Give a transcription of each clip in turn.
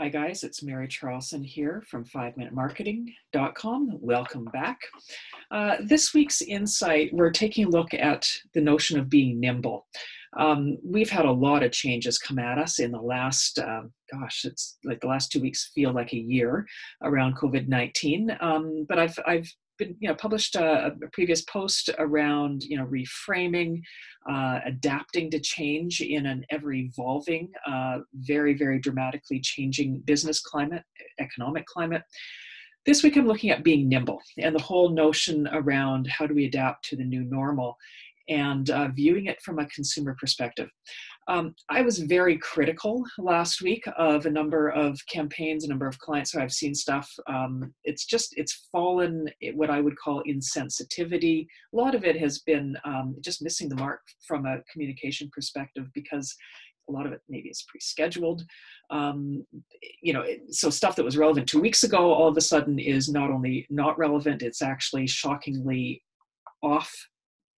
Hi guys, it's Mary Charlson here from 5minutemarketing.com. Welcome back. This week's insight, we're taking a look at the notion of being nimble. We've had a lot of changes come at us in the last, it's like the last 2 weeks feel like a year around COVID-19. But I've been, published a previous post around, reframing, adapting to change in an ever-evolving, very, very dramatically changing business climate, economic climate. This week I'm looking at being nimble and the whole notion around how do we adapt to the new normal and viewing it from a consumer perspective. I was very critical last week of a number of campaigns, a number of clients who I've seen stuff. It's fallen what I would call insensitivity. A lot of it has been just missing the mark from a communication perspective because a lot of it maybe is pre-scheduled. So stuff that was relevant 2 weeks ago all of a sudden is not only not relevant, it's actually shockingly off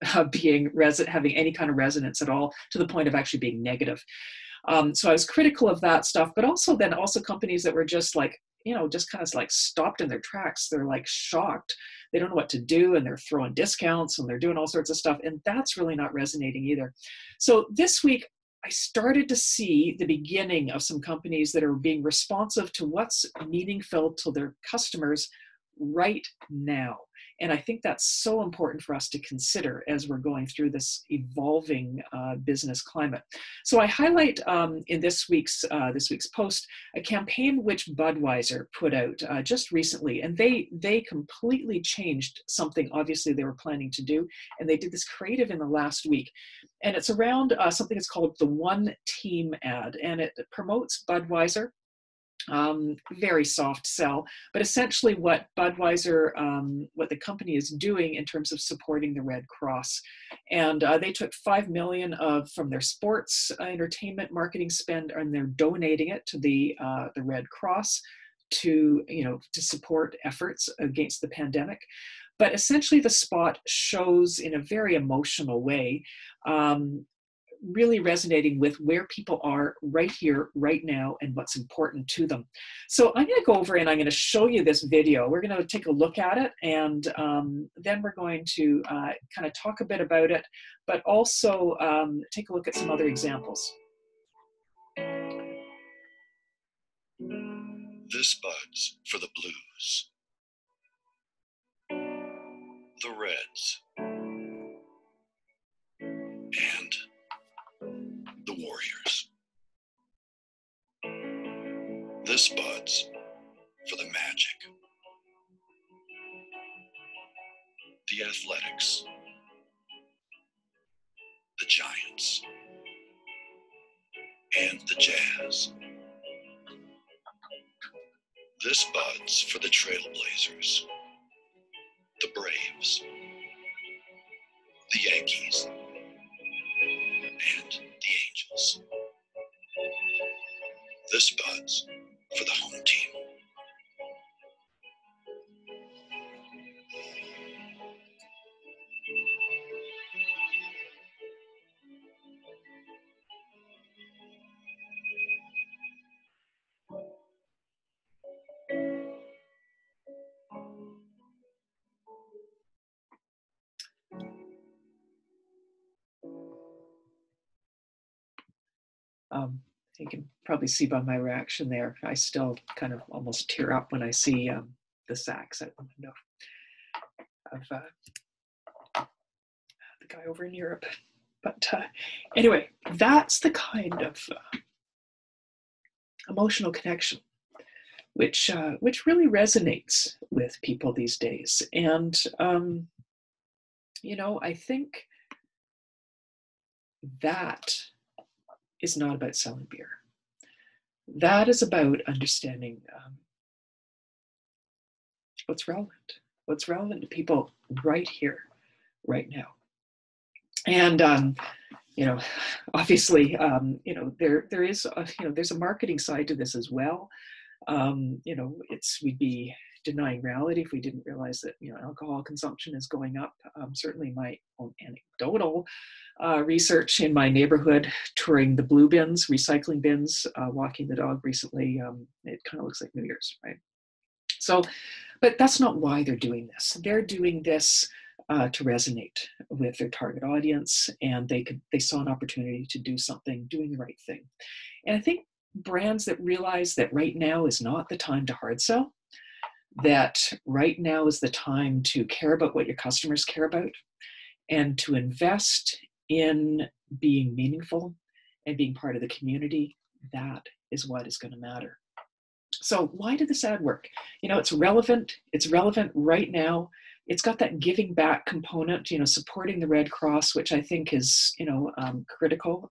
having any kind of resonance at all, to the point of actually being negative. So I was critical of that stuff, but also companies that were just like, just kind of like stopped in their tracks. They're like shocked. They don't know what to do, and they're throwing discounts and they're doing all sorts of stuff. And that's really not resonating either. So this week, I started to see the beginning of some companies that are being responsive to what's meaningful to their customers right now. And I think that's so important for us to consider as we're going through this evolving business climate. So I highlight in this week's post a campaign which Budweiser put out just recently, and they completely changed something obviously they were planning to do, and they did this creative in the last week. And it's around something that's called the One Team ad, and it promotes Budweiser. Very soft sell, but essentially what Budweiser, what the company is doing in terms of supporting the Red Cross. And they took $5 million from their sports entertainment marketing spend, and they're donating it to the Red Cross to support efforts against the pandemic. But essentially the spot shows in a very emotional way, really resonating with where people are right here, right now, and what's important to them. So I'm going to go over and I'm going to show you this video. We're going to take a look at it, and then we're going to kind of talk a bit about it, but also take a look at some other examples. This Bud's for the Blues, the Reds, and the Warriors. This Bud's for the Magic, the Athletics, the Giants, and the Jazz. This Bud's for the Trailblazers, the Braves, the Yankees, and the Angels. This Bud's for the home team. You can probably see by my reaction there, I still kind of almost tear up when I see the sacks out the window of the guy over in Europe. But anyway, that's the kind of emotional connection which really resonates with people these days. And I think that is not about selling beer. That is about understanding what's relevant to people right here, right now. And obviously, there is there's a marketing side to this as well. We'd be denying reality if we didn't realize that, alcohol consumption is going up. Certainly my own anecdotal research in my neighborhood, touring the blue bins, recycling bins, walking the dog recently, it kind of looks like New Year's, right? So, but that's not why they're doing this. They're doing this to resonate with their target audience, and they saw an opportunity to do something, doing the right thing. And I think brands that realize that right now is not the time to hard sell, that right now is the time to care about what your customers care about, and to invest in being meaningful and being part of the community, that is what is going to matter. So why did this ad work? It's relevant. It's relevant right now. It's got that giving back component, supporting the Red Cross, which I think is, critical.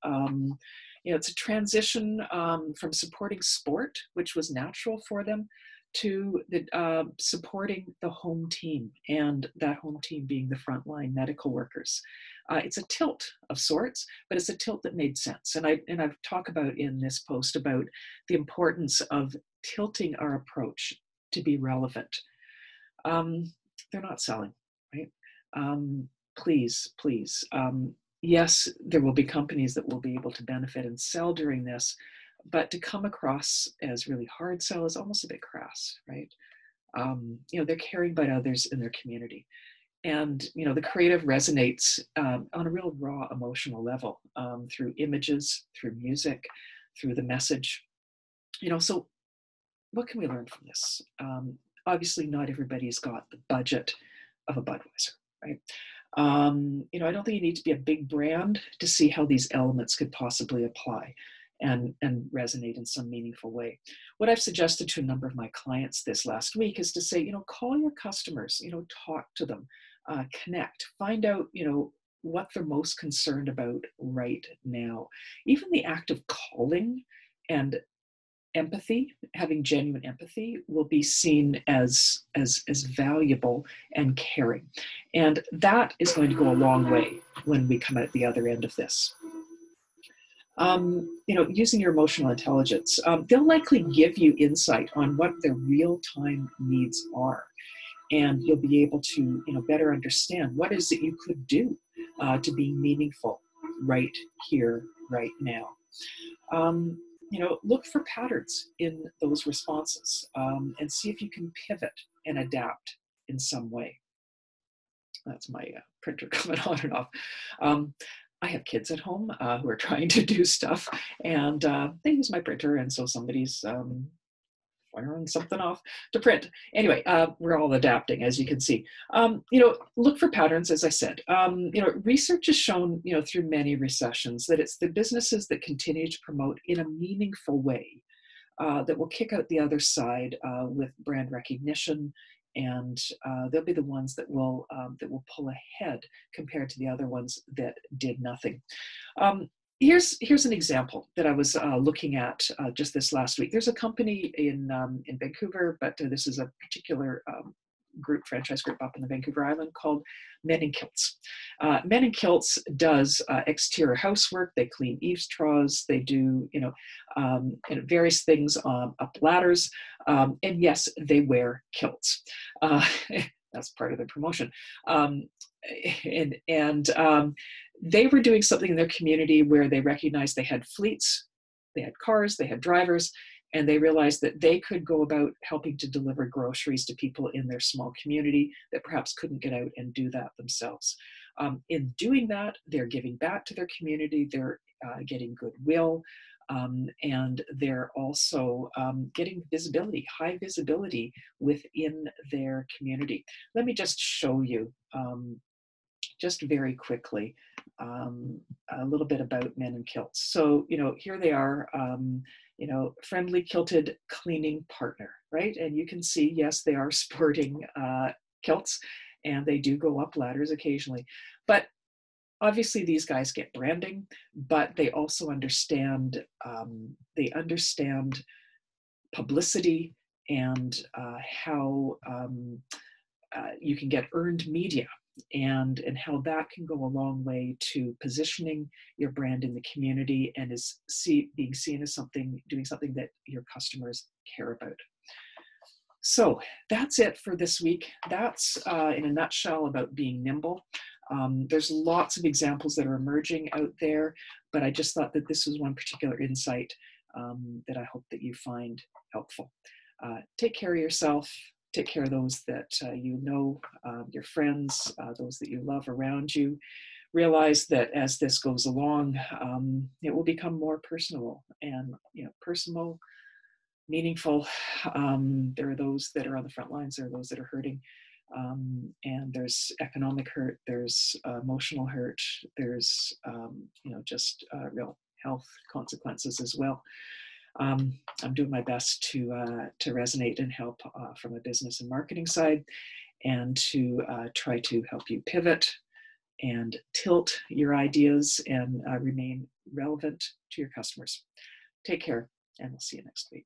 It's a transition from supporting sport, which was natural for them, to the supporting the home team, and that home team being the frontline medical workers. It's a tilt of sorts, but it's a tilt that made sense. And I've talked about in this post about the importance of tilting our approach to be relevant. They're not selling, right? Please. Yes, there will be companies that will be able to benefit and sell during this, but to come across as really hard sell is almost a bit crass, right? They're caring about others in their community. And, the creative resonates on a real raw emotional level through images, through music, through the message. So what can we learn from this? Obviously, not everybody's got the budget of a Budweiser, right? I don't think you need to be a big brand to see how these elements could possibly apply and resonate in some meaningful way. What I've suggested to a number of my clients this last week is to say, call your customers, talk to them, connect, find out, what they're most concerned about right now. Even the act of calling and empathy, having genuine empathy, will be seen as valuable and caring. And that is going to go a long way when we come out the other end of this. Using your emotional intelligence, they'll likely give you insight on what their real-time needs are. And you'll be able to, better understand what is it you could do to be meaningful right here, right now. Look for patterns in those responses and see if you can pivot and adapt in some way. That's my printer coming on and off. I have kids at home who are trying to do stuff, and they use my printer, and so somebody's firing something off to print. Anyway, we're all adapting, as you can see. Look for patterns, as I said. Research has shown, through many recessions, that it's the businesses that continue to promote in a meaningful way that will kick out the other side with brand recognition, and they'll be the ones that will pull ahead compared to the other ones that did nothing. Here's an example that I was looking at just this last week. There's a company in Vancouver, but this is a particular franchise group up in the Vancouver Island called Men in Kilts. Men in Kilts does exterior housework. They clean eaves troughs. They do various things up ladders. And yes, they wear kilts. That's part of the promotion. They were doing something in their community where they recognized they had fleets, they had cars, they had drivers, and they realized that they could go about helping to deliver groceries to people in their small community that perhaps couldn't get out and do that themselves. In doing that, they're giving back to their community, they're getting goodwill, and they're also getting visibility, high visibility within their community. Let me just show you just very quickly a little bit about Men in Kilts. So, here they are, friendly kilted cleaning partner, right? And you can see, yes, they are sporting kilts, and they do go up ladders occasionally. But obviously these guys get branding, but they also understand, publicity and how you can get earned media, and how that can go a long way to positioning your brand in the community and being seen as doing something that your customers care about. So that's it for this week. That's in a nutshell about being nimble. There's lots of examples that are emerging out there, but I just thought that this was one particular insight that I hope that you find helpful. Take care of yourself. Take care of those that you know, your friends, those that you love around you. Realize that as this goes along, it will become more personal and personal, meaningful. There are those that are on the front lines. There are those that are hurting. And there's economic hurt, there's emotional hurt, there's just real health consequences as well. I'm doing my best to resonate and help from a business and marketing side, and to try to help you pivot and tilt your ideas and remain relevant to your customers. Take care, and we'll see you next week.